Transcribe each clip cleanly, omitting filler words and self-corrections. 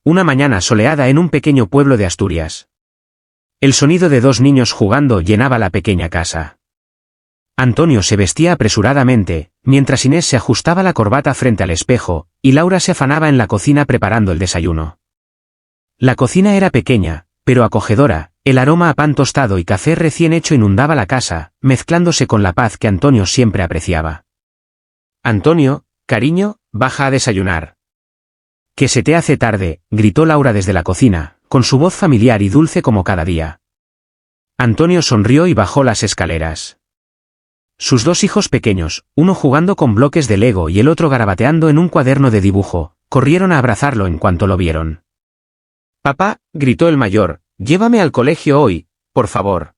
una mañana soleada en un pequeño pueblo de Asturias. El sonido de dos niños jugando llenaba la pequeña casa. Antonio se vestía apresuradamente, mientras Inés se ajustaba la corbata frente al espejo, y Laura se afanaba en la cocina preparando el desayuno. La cocina era pequeña, pero acogedora, el aroma a pan tostado y café recién hecho inundaba la casa, mezclándose con la paz que Antonio siempre apreciaba. «Antonio, cariño, baja a desayunar». «Que se te hace tarde», gritó Laura desde la cocina, con su voz familiar y dulce como cada día. Antonio sonrió y bajó las escaleras. Sus dos hijos pequeños, uno jugando con bloques de Lego y el otro garabateando en un cuaderno de dibujo, corrieron a abrazarlo en cuanto lo vieron. «Papá», gritó el mayor, «llévame al colegio hoy, por favor».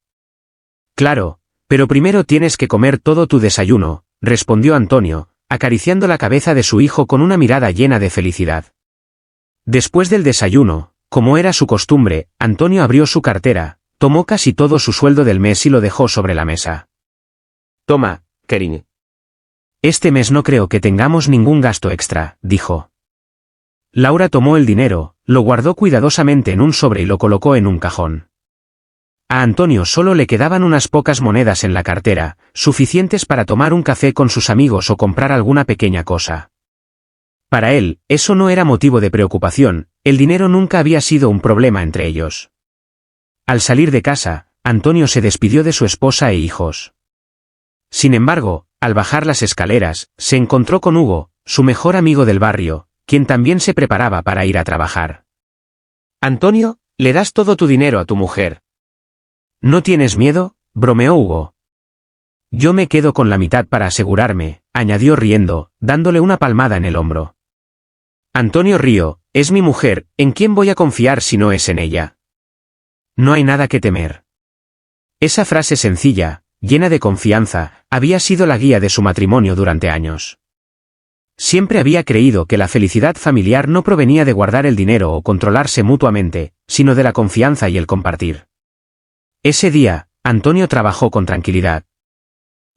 «Claro, pero primero tienes que comer todo tu desayuno», respondió Antonio, acariciando la cabeza de su hijo con una mirada llena de felicidad. Después del desayuno, como era su costumbre, Antonio abrió su cartera, tomó casi todo su sueldo del mes y lo dejó sobre la mesa. «Toma, cariño». «Este mes no creo que tengamos ningún gasto extra», dijo. Laura tomó el dinero, lo guardó cuidadosamente en un sobre y lo colocó en un cajón. A Antonio solo le quedaban unas pocas monedas en la cartera, suficientes para tomar un café con sus amigos o comprar alguna pequeña cosa. Para él, eso no era motivo de preocupación, el dinero nunca había sido un problema entre ellos. Al salir de casa, Antonio se despidió de su esposa e hijos. Sin embargo, al bajar las escaleras, se encontró con Hugo, su mejor amigo del barrio, quien también se preparaba para ir a trabajar. «Antonio, ¿le das todo tu dinero a tu mujer?» «¿No tienes miedo?», bromeó Hugo. «Yo me quedo con la mitad para asegurarme», añadió riendo, dándole una palmada en el hombro. «Antonio Río, es mi mujer, ¿en quién voy a confiar si no es en ella? No hay nada que temer». Esa frase sencilla, llena de confianza, había sido la guía de su matrimonio durante años. Siempre había creído que la felicidad familiar no provenía de guardar el dinero o controlarse mutuamente, sino de la confianza y el compartir. Ese día, Antonio trabajó con tranquilidad.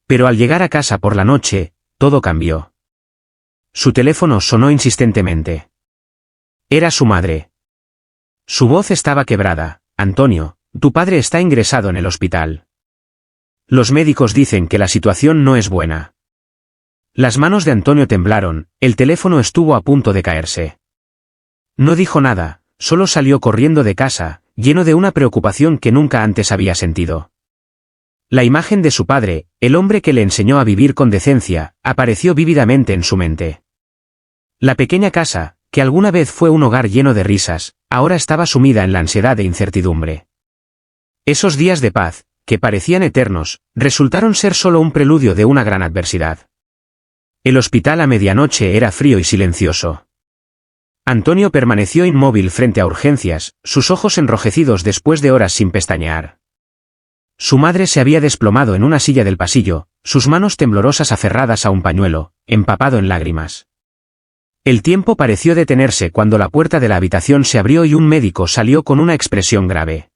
Pero al llegar a casa por la noche, todo cambió. Su teléfono sonó insistentemente. Era su madre. Su voz estaba quebrada. «Antonio, tu padre está ingresado en el hospital. Los médicos dicen que la situación no es buena». Las manos de Antonio temblaron, el teléfono estuvo a punto de caerse. No dijo nada, solo salió corriendo de casa, lleno de una preocupación que nunca antes había sentido. La imagen de su padre, el hombre que le enseñó a vivir con decencia, apareció vívidamente en su mente. La pequeña casa, que alguna vez fue un hogar lleno de risas, ahora estaba sumida en la ansiedad e incertidumbre. Esos días de paz, que parecían eternos, resultaron ser solo un preludio de una gran adversidad. El hospital a medianoche era frío y silencioso. Antonio permaneció inmóvil frente a urgencias, sus ojos enrojecidos después de horas sin pestañear. Su madre se había desplomado en una silla del pasillo, sus manos temblorosas aferradas a un pañuelo, empapado en lágrimas. El tiempo pareció detenerse cuando la puerta de la habitación se abrió y un médico salió con una expresión grave.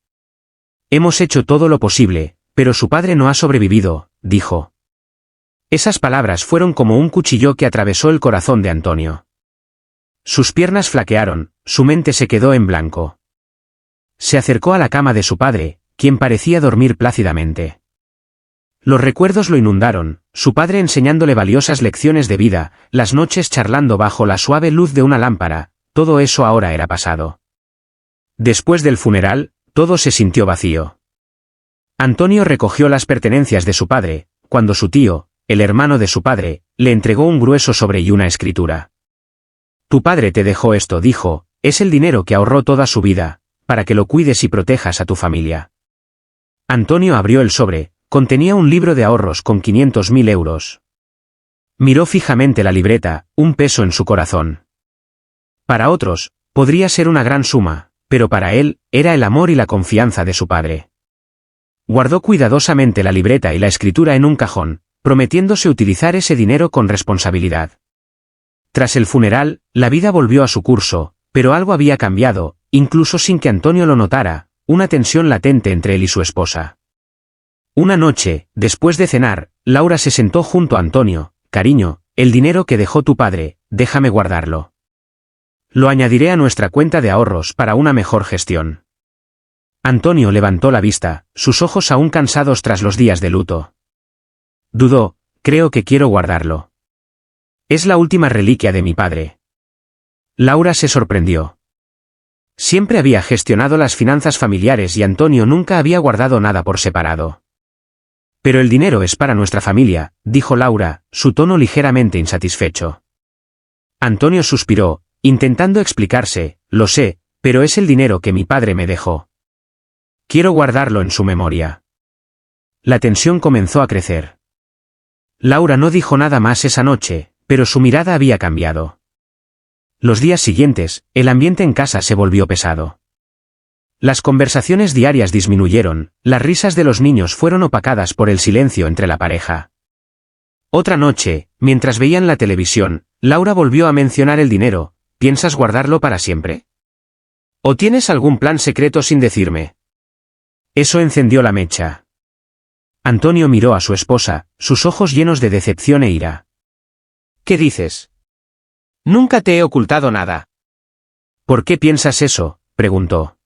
«Hemos hecho todo lo posible, pero su padre no ha sobrevivido», dijo. Esas palabras fueron como un cuchillo que atravesó el corazón de Antonio. Sus piernas flaquearon, su mente se quedó en blanco. Se acercó a la cama de su padre, quien parecía dormir plácidamente. Los recuerdos lo inundaron, su padre enseñándole valiosas lecciones de vida, las noches charlando bajo la suave luz de una lámpara, todo eso ahora era pasado. Después del funeral, todo se sintió vacío. Antonio recogió las pertenencias de su padre, cuando su tío, el hermano de su padre, le entregó un grueso sobre y una escritura. «Tu padre te dejó esto», dijo, «es el dinero que ahorró toda su vida, para que lo cuides y protejas a tu familia». Antonio abrió el sobre, contenía un libro de ahorros con 500.000 euros. Miró fijamente la libreta, un peso en su corazón. Para otros, podría ser una gran suma, pero para él, era el amor y la confianza de su padre. Guardó cuidadosamente la libreta y la escritura en un cajón, prometiéndose utilizar ese dinero con responsabilidad. Tras el funeral, la vida volvió a su curso, pero algo había cambiado, incluso sin que Antonio lo notara, una tensión latente entre él y su esposa. Una noche, después de cenar, Laura se sentó junto a Antonio. «Cariño, el dinero que dejó tu padre, déjame guardarlo». Lo añadiré a nuestra cuenta de ahorros para una mejor gestión. Antonio levantó la vista, sus ojos aún cansados tras los días de luto. Dudó, creo que quiero guardarlo. Es la última reliquia de mi padre. Laura se sorprendió. Siempre había gestionado las finanzas familiares y Antonio nunca había guardado nada por separado. Pero el dinero es para nuestra familia, dijo Laura, su tono ligeramente insatisfecho. Antonio suspiró, intentando explicarse, lo sé, pero es el dinero que mi padre me dejó. Quiero guardarlo en su memoria. La tensión comenzó a crecer. Laura no dijo nada más esa noche, pero su mirada había cambiado. Los días siguientes, el ambiente en casa se volvió pesado. Las conversaciones diarias disminuyeron, las risas de los niños fueron opacadas por el silencio entre la pareja. Otra noche, mientras veían la televisión, Laura volvió a mencionar el dinero. ¿Piensas guardarlo para siempre? ¿O tienes algún plan secreto sin decirme? Eso encendió la mecha. Antonio miró a su esposa, sus ojos llenos de decepción e ira. ¿Qué dices? Nunca te he ocultado nada. ¿Por qué piensas eso?, preguntó.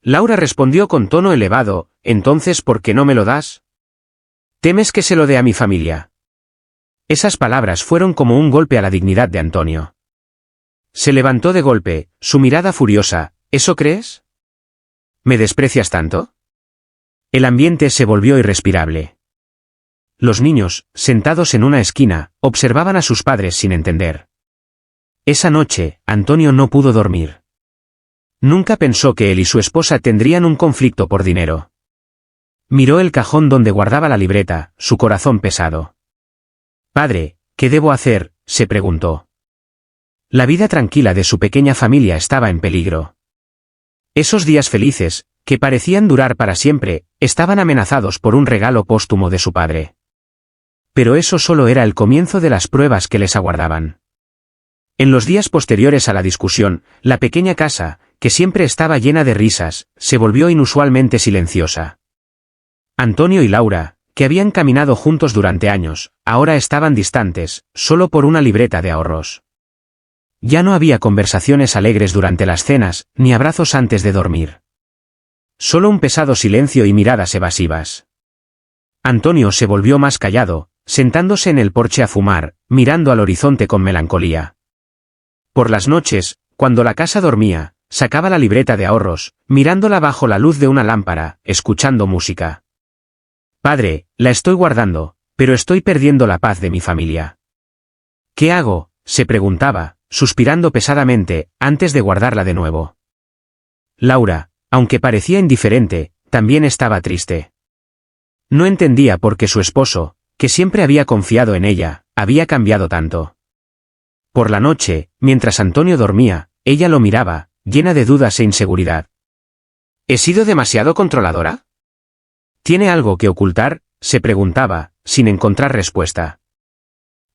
Laura respondió con tono elevado, ¿entonces por qué no me lo das? ¿Temes que se lo dé a mi familia? Esas palabras fueron como un golpe a la dignidad de Antonio. Se levantó de golpe, su mirada furiosa, ¿eso crees? ¿Me desprecias tanto? El ambiente se volvió irrespirable. Los niños, sentados en una esquina, observaban a sus padres sin entender. Esa noche, Antonio no pudo dormir. Nunca pensó que él y su esposa tendrían un conflicto por dinero. Miró el cajón donde guardaba la libreta, su corazón pesado. Padre, ¿qué debo hacer?, se preguntó. La vida tranquila de su pequeña familia estaba en peligro. Esos días felices, que parecían durar para siempre, estaban amenazados por un regalo póstumo de su padre. Pero eso solo era el comienzo de las pruebas que les aguardaban. En los días posteriores a la discusión, la pequeña casa, que siempre estaba llena de risas, se volvió inusualmente silenciosa. Antonio y Laura, que habían caminado juntos durante años, ahora estaban distantes, solo por una libreta de ahorros. Ya no había conversaciones alegres durante las cenas, ni abrazos antes de dormir. Solo un pesado silencio y miradas evasivas. Antonio se volvió más callado, sentándose en el porche a fumar, mirando al horizonte con melancolía. Por las noches, cuando la casa dormía, sacaba la libreta de ahorros, mirándola bajo la luz de una lámpara, escuchando música. Padre, la estoy guardando, pero estoy perdiendo la paz de mi familia. ¿Qué hago?, se preguntaba, suspirando pesadamente, antes de guardarla de nuevo. Laura, aunque parecía indiferente, también estaba triste. No entendía por qué su esposo, que siempre había confiado en ella, había cambiado tanto. Por la noche, mientras Antonio dormía, ella lo miraba, llena de dudas e inseguridad. ¿He sido demasiado controladora? ¿Tiene algo que ocultar?, se preguntaba, sin encontrar respuesta.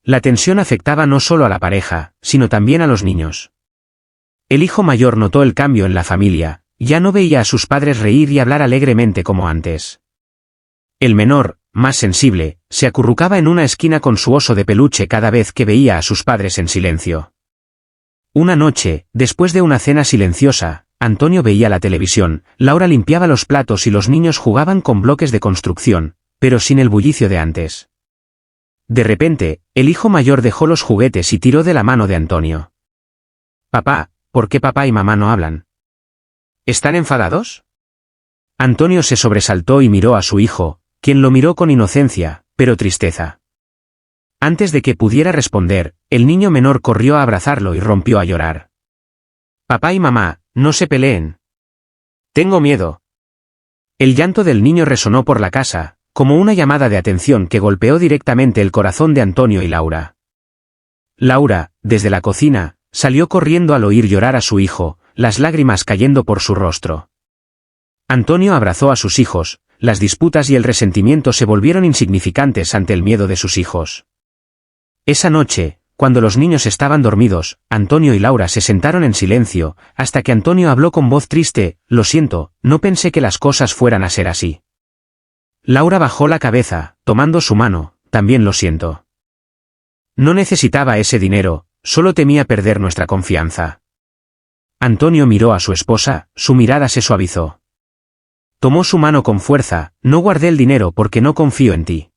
La tensión afectaba no solo a la pareja, sino también a los niños. El hijo mayor notó el cambio en la familia, ya no veía a sus padres reír y hablar alegremente como antes. El menor, más sensible, se acurrucaba en una esquina con su oso de peluche cada vez que veía a sus padres en silencio. Una noche, después de una cena silenciosa, Antonio veía la televisión, Laura limpiaba los platos y los niños jugaban con bloques de construcción, pero sin el bullicio de antes. De repente, el hijo mayor dejó los juguetes y tiró de la mano de Antonio. «Papá, ¿por qué papá y mamá no hablan? ¿Están enfadados?» Antonio se sobresaltó y miró a su hijo, quien lo miró con inocencia, pero tristeza. Antes de que pudiera responder, el niño menor corrió a abrazarlo y rompió a llorar. «Papá y mamá, no se peleen. Tengo miedo». El llanto del niño resonó por la casa, como una llamada de atención que golpeó directamente el corazón de Antonio y Laura. Laura, desde la cocina, salió corriendo al oír llorar a su hijo, las lágrimas cayendo por su rostro. Antonio abrazó a sus hijos, las disputas y el resentimiento se volvieron insignificantes ante el miedo de sus hijos. Esa noche, cuando los niños estaban dormidos, Antonio y Laura se sentaron en silencio, hasta que Antonio habló con voz triste: «Lo siento, no pensé que las cosas fueran a ser así». Laura bajó la cabeza, tomando su mano: «También lo siento. No necesitaba ese dinero, solo temía perder nuestra confianza». Antonio miró a su esposa, su mirada se suavizó. Tomó su mano con fuerza, no guardé el dinero porque no confío en ti.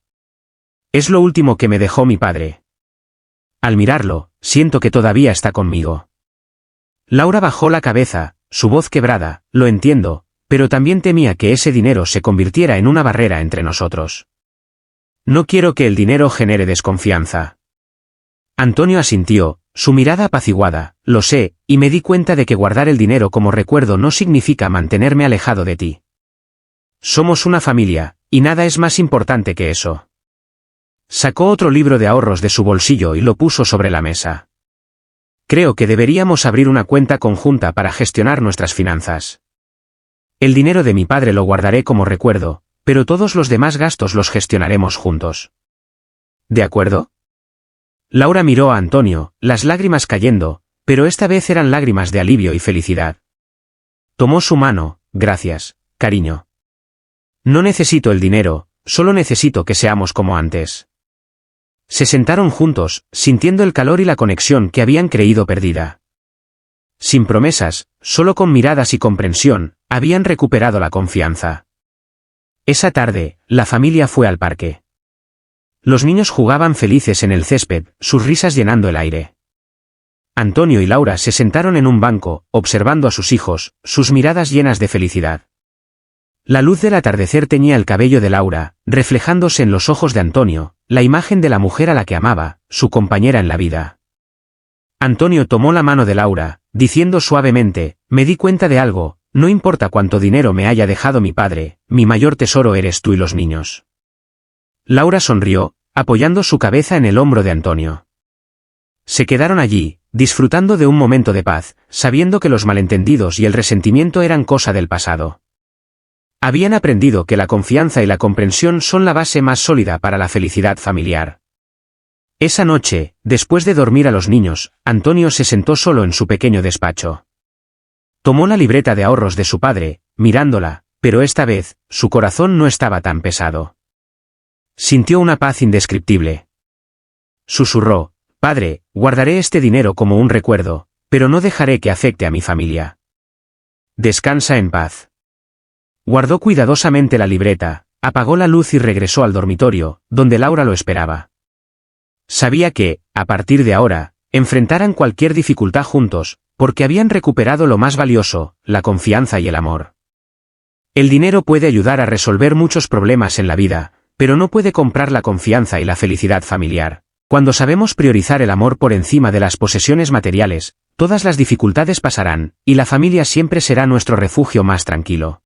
Es lo último que me dejó mi padre. Al mirarlo, siento que todavía está conmigo. Laura bajó la cabeza, su voz quebrada, lo entiendo, pero también temía que ese dinero se convirtiera en una barrera entre nosotros. No quiero que el dinero genere desconfianza. Antonio asintió, su mirada apaciguada, lo sé, y me di cuenta de que guardar el dinero como recuerdo no significa mantenerme alejado de ti. Somos una familia, y nada es más importante que eso. Sacó otro libro de ahorros de su bolsillo y lo puso sobre la mesa. Creo que deberíamos abrir una cuenta conjunta para gestionar nuestras finanzas. El dinero de mi padre lo guardaré como recuerdo, pero todos los demás gastos los gestionaremos juntos. ¿De acuerdo? Laura miró a Antonio, las lágrimas cayendo, pero esta vez eran lágrimas de alivio y felicidad. Tomó su mano, gracias, cariño. No necesito el dinero, solo necesito que seamos como antes. Se sentaron juntos, sintiendo el calor y la conexión que habían creído perdida. Sin promesas, solo con miradas y comprensión, habían recuperado la confianza. Esa tarde, la familia fue al parque. Los niños jugaban felices en el césped, sus risas llenando el aire. Antonio y Laura se sentaron en un banco, observando a sus hijos, sus miradas llenas de felicidad. La luz del atardecer teñía el cabello de Laura, reflejándose en los ojos de Antonio, la imagen de la mujer a la que amaba, su compañera en la vida. Antonio tomó la mano de Laura, diciendo suavemente, me di cuenta de algo, no importa cuánto dinero me haya dejado mi padre, mi mayor tesoro eres tú y los niños. Laura sonrió, apoyando su cabeza en el hombro de Antonio. Se quedaron allí, disfrutando de un momento de paz, sabiendo que los malentendidos y el resentimiento eran cosa del pasado. Habían aprendido que la confianza y la comprensión son la base más sólida para la felicidad familiar. Esa noche, después de dormir a los niños, Antonio se sentó solo en su pequeño despacho. Tomó la libreta de ahorros de su padre, mirándola, pero esta vez, su corazón no estaba tan pesado. Sintió una paz indescriptible. Susurró, padre, guardaré este dinero como un recuerdo, pero no dejaré que afecte a mi familia. Descansa en paz. Guardó cuidadosamente la libreta, apagó la luz y regresó al dormitorio, donde Laura lo esperaba. Sabía que, a partir de ahora, enfrentaran cualquier dificultad juntos, porque habían recuperado lo más valioso, la confianza y el amor. El dinero puede ayudar a resolver muchos problemas en la vida, pero no puede comprar la confianza y la felicidad familiar. Cuando sabemos priorizar el amor por encima de las posesiones materiales, todas las dificultades pasarán, y la familia siempre será nuestro refugio más tranquilo.